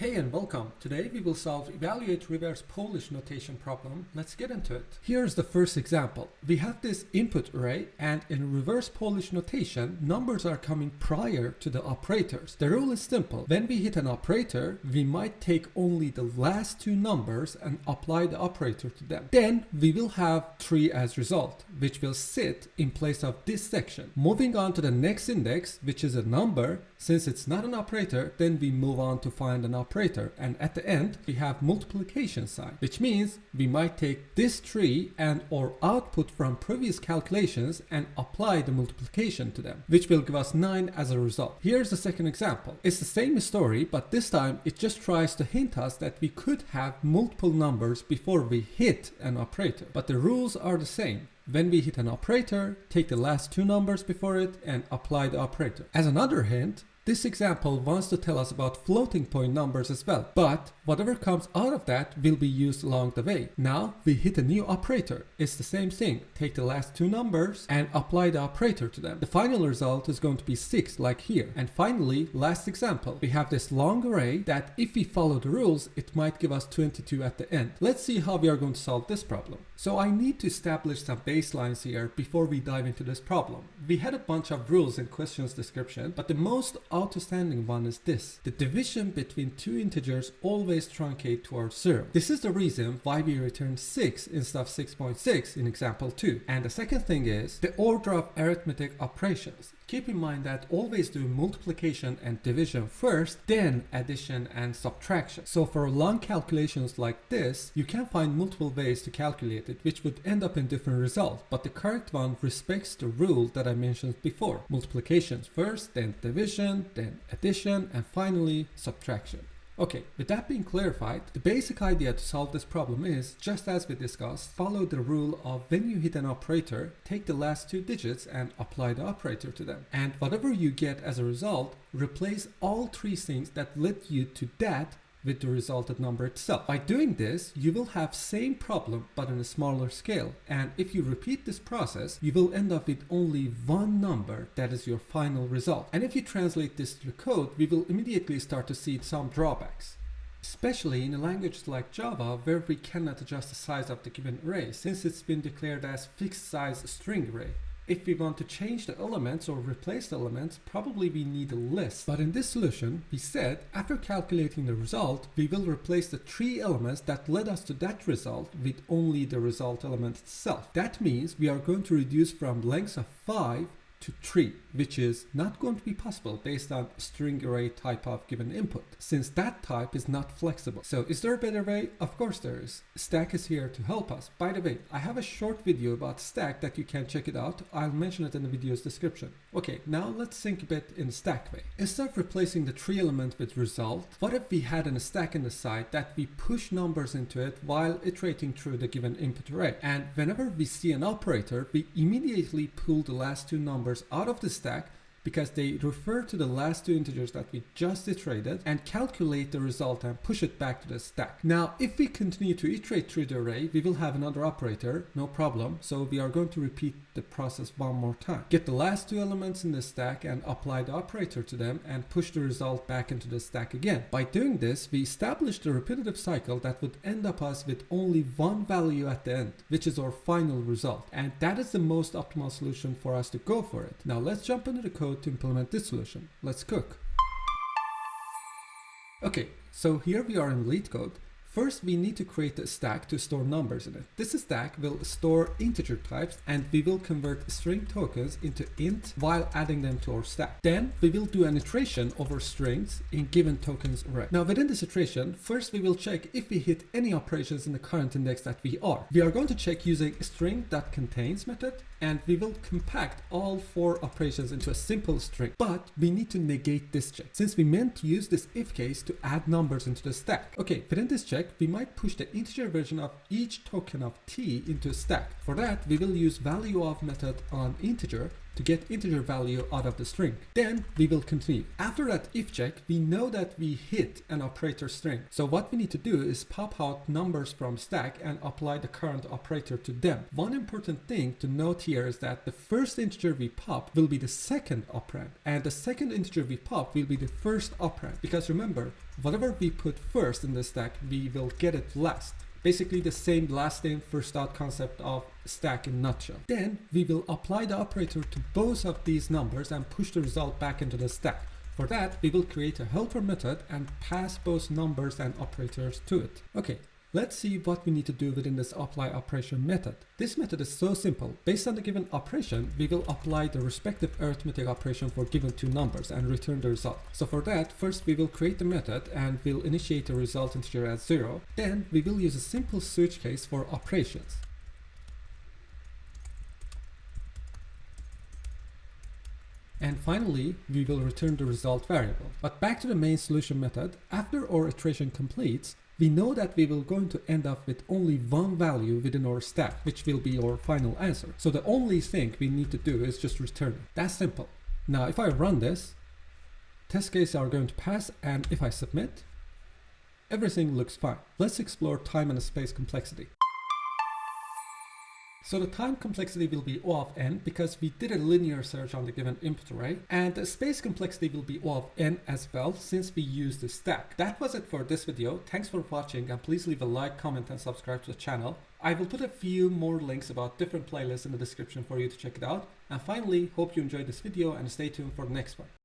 Hey and welcome. Today we will solve evaluate reverse Polish notation problem. Let's get into it. Here's the first example. We have this input array and in reverse Polish notation, numbers are coming prior to the operators. The rule is simple. When we hit an operator, we might take only the last two numbers and apply the operator to them. Then we will have 3 as result, which will sit in place of this section. Moving on to the next index, which is a number, since it's not an operator, then we move on to find an operator, and at the end we have multiplication sign, which means we might take this tree and or output from previous calculations and apply the multiplication to them, which will give us 9 as a result. Here's the second example. It's the same story, but this time it just tries to hint us that we could have multiple numbers before we hit an operator, but the rules are the same. When we hit an operator, take the last two numbers before it and apply the operator. As another hint, this example wants to tell us about floating point numbers as well, but whatever comes out of that will be used along the way. Now we hit a new operator. It's the same thing. Take the last two numbers and apply the operator to them. The final result is going to be 6 like here. And finally, last example, we have this long array that if we follow the rules, it might give us 22 at the end. Let's see how we are going to solve this problem. So I need to establish some baselines here before we dive into this problem. We had a bunch of rules in questions description, but the most outstanding one is this. The division between two integers always truncate towards 0. This is the reason why we return 6 instead of 6.6 in example 2. And the second thing is the order of arithmetic operations. Keep in mind that always do multiplication and division first, then addition and subtraction. So for long calculations like this, you can find multiple ways to calculate it, which would end up in different results. But the correct one respects the rule that I mentioned before. Multiplications first, then division, then addition, and finally subtraction. Okay, with that being clarified, the basic idea to solve this problem is, just as we discussed, follow the rule of when you hit an operator, take the last two digits and apply the operator to them. And whatever you get as a result, replace all three things that led you to that with the resulted number itself. By doing this, you will have same problem but on a smaller scale. And if you repeat this process, you will end up with only one number that is your final result. And if you translate this to the code, we will immediately start to see some drawbacks. Especially in a language like Java, where we cannot adjust the size of the given array since it's been declared as fixed size string array. If we want to change the elements or replace the elements, probably we need a list. But in this solution, we said after calculating the result, we will replace the 3 elements that led us to that result with only the result element itself. That means we are going to reduce from lengths of 5 to 3, which is not going to be possible based on string array type of given input, since that type is not flexible. So is there a better way? Of course there is. Stack is here to help us. By the way, I have a short video about stack that you can check it out. I'll mention it in the video's description. Okay, now let's think a bit in stack way. Instead of replacing the 3 element with result, what if we had a stack in the side that we push numbers into it while iterating through the given input array? And whenever we see an operator, we immediately pull the last two numbers out of the stack because they refer to the last two integers that we just iterated and calculate the result and push it back to the stack. Now, if we continue to iterate through the array, we will have another operator, no problem. So we are going to repeat the process one more time. Get the last two elements in the stack and apply the operator to them and push the result back into the stack again. By doing this, we established a repetitive cycle that would end up us with only one value at the end, which is our final result. And that is the most optimal solution for us to go for it. Now let's jump into the code to implement this solution. Let's cook. Okay, so here we are in Leetcode. First, we need to create a stack to store numbers in it. This stack will store integer types and we will convert string tokens into int while adding them to our stack. Then we will do an iteration over strings in given tokens array. Now within this iteration, first we will check if we hit any operations in the current index that we are. We are going to check using string.contains method and we will compact all 4 operations into a simple string. But we need to negate this check since we meant to use this if case to add numbers into the stack. Okay, within this check, we might push the integer version of each token of t into a stack. For that, we will use value of method on integer to get integer value out of the string. Then we will continue. After that if check, we know that we hit an operator string. So what we need to do is pop out numbers from stack and apply the current operator to them. One important thing to note here is that the first integer we pop will be the second operand, and the second integer we pop will be the first operand. Because remember, whatever we put first in the stack, we will get it last. Basically the same last in first out concept of stack in nutshell. Then we will apply the operator to both of these numbers and push the result back into the stack. For that, we will create a helper method and pass both numbers and operators to it. Okay, let's see what we need to do within this apply operation method. This method is so simple. Based on the given operation, we will apply the respective arithmetic operation for given two numbers and return the result. So for that, first we will create the method and we'll initiate the result integer as 0. Then we will use a simple switch case for operations. And finally, we will return the result variable. But back to the main solution method, after our iteration completes, we know that we will going to end up with only one value within our stack, which will be our final answer. So the only thing we need to do is just return it. That's simple. Now, if I run this, test cases are going to pass, and if I submit, everything looks fine. Let's explore time and space complexity. So the time complexity will be O of n because we did a linear search on the given input array, and the space complexity will be O of n as well since we used the stack. That was it for this video. Thanks for watching, and please leave a like, comment and subscribe to the channel. I will put a few more links about different playlists in the description for you to check it out. And finally, hope you enjoyed this video and stay tuned for the next one.